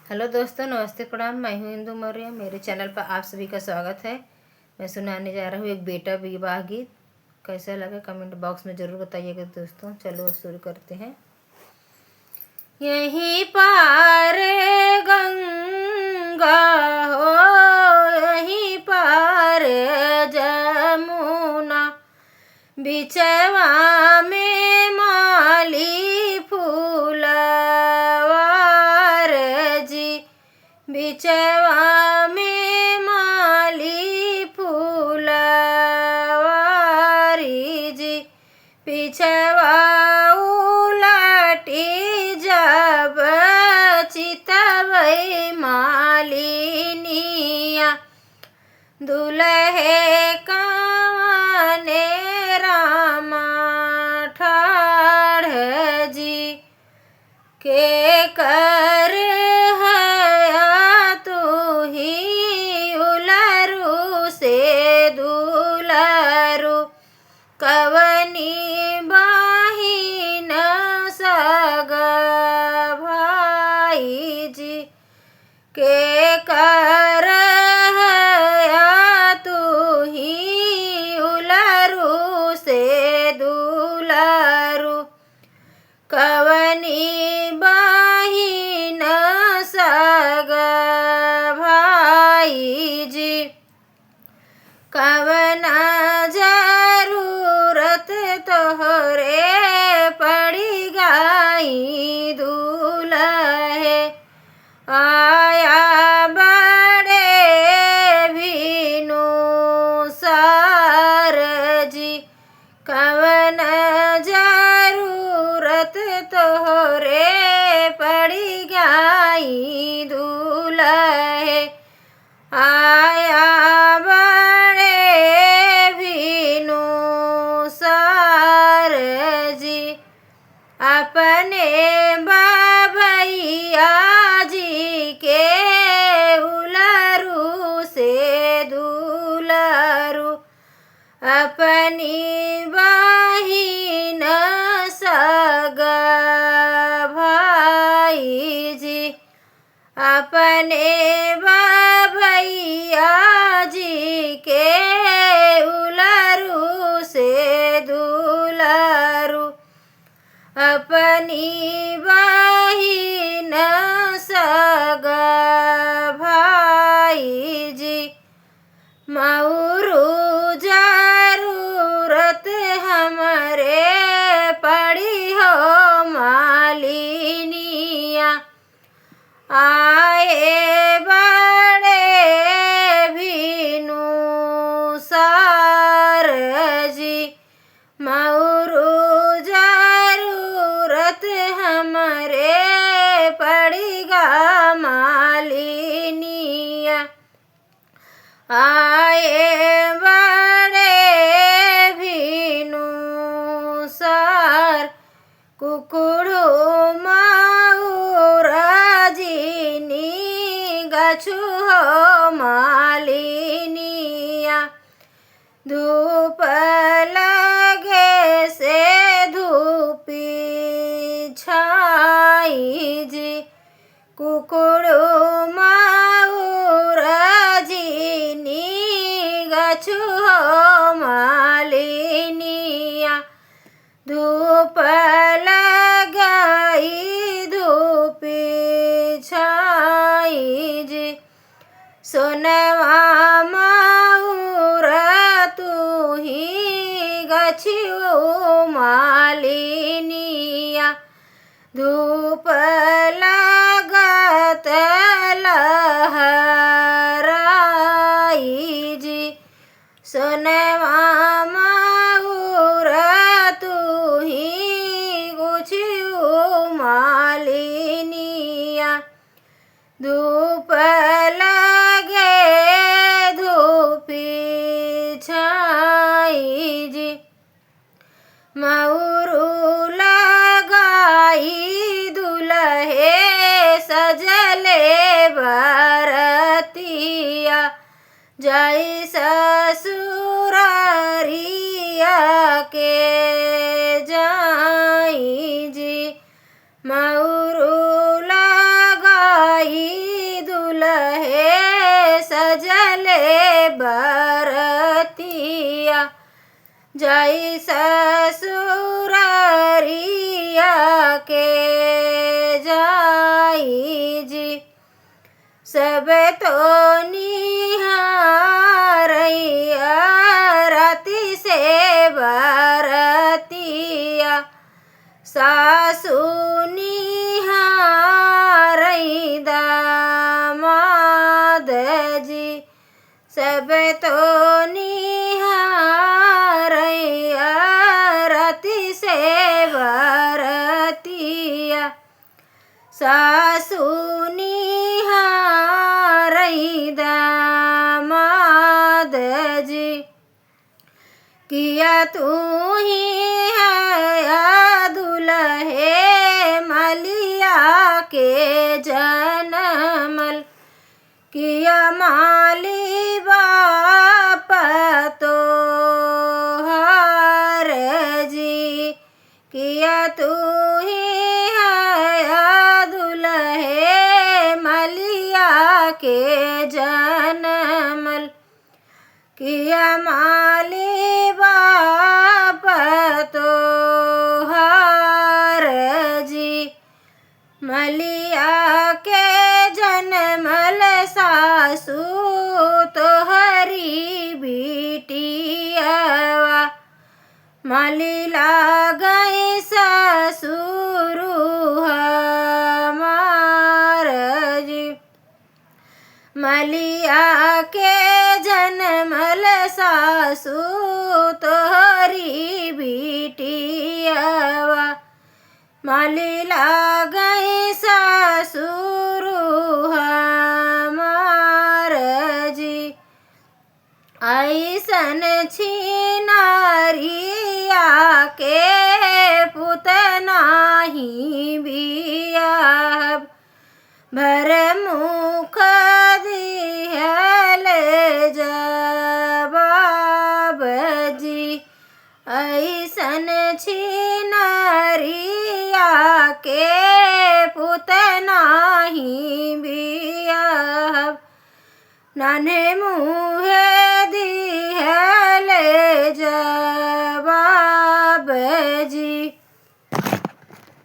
Hello दोस्तों, नमस्ते, प्रणाम। मैं हूँ इंदु मौर्य। मेरे चैनल पर आप सभी का स्वागत है। मैं सुनाने जा रहा हूँ एक बेटा विवाह गीत। कैसा लगा कमेंट बॉक्स में ज़रूर बताइएगा दोस्तों। चलो अब शुरू करते हैं। यहीं पार गंगा हो, यहीं पार जमुना, बिचवा में माली फूलवार जी, बिचवा में माली फूलवारी जी, पिछवा उलटी जब चितवई मालिनिया, दुल्हे कवने रामा ठाढ़ जी, के कर हया तू ही उलरू से दुलरू, कवनी बहिन सग भाई जी, के कर हया तू ही उलरू से दुलरू, कवनी बहिन सग भाई जी, कवना जरूरत तोहरे पड़ी गई दूल्हे, आया बड़े भीनु सार जी, कवन जरूरत तोहरे पड़ी गई दूल्हे, आया बड़े भीनु सार जी, अपने बाबैया जी के उलरू से दुलरू, अपनी बहिन सग भाई जी, अपने बाबैया जी के उलरू से दुलरू, अपनी बहिन सग भाई जी, मऊरू जरूरत हमरे पड़ी हो मालिनिया, आए बड़े भीनु सार जी, मऊरू जरूरत हमरे पड़ीगा मालिनिया, आए बड़े भीनु सार, कुकुड़ू गछु हो मालिनिया, धूप लगे से धूपी छाई जी, कुकुड़ू माऊरजीनी गछु हो मालिनिया, धूप लगाई धूपी छाई जी, सोनवा माऊर तू ही गछु मालिनिया, धूप लागत लहराई जी, सोनवा माऊर तू ही गछु मालिनिया, धूप लगे धूपी छाई जी, मऊरू लगाई दुल्हे सजले बरतिया, जय ससुरारिया के जाई जी, मऊरू लगाई बरतिया जाई ससुरारिया के जाई जी सब तो निहारैया राति से बरतिया सासु निहारै दामाद जी सब तो निहारैया राति से बरतिया सासु निहारै दामाद जी किया तू ही है दुल्हे मलिया के जनमल किया माली बाप तो हर जी किया तू ही है दुल्हे मलिया के जनमल किया माली बाप तो हर जी मलिया के जनमल सासू तो हरी बिटियावा माली लागई ससुर हमार जी मलिया के जनमल सासू तोहरी बिटियावा माली लागई ससुर हमार जी ऐसन छिनारिया के पुत नाही बियाहब भर मुख दिहल जवाब जी ऐसन छिनारिया के पुत नाही बियाहब नान्हे मुहे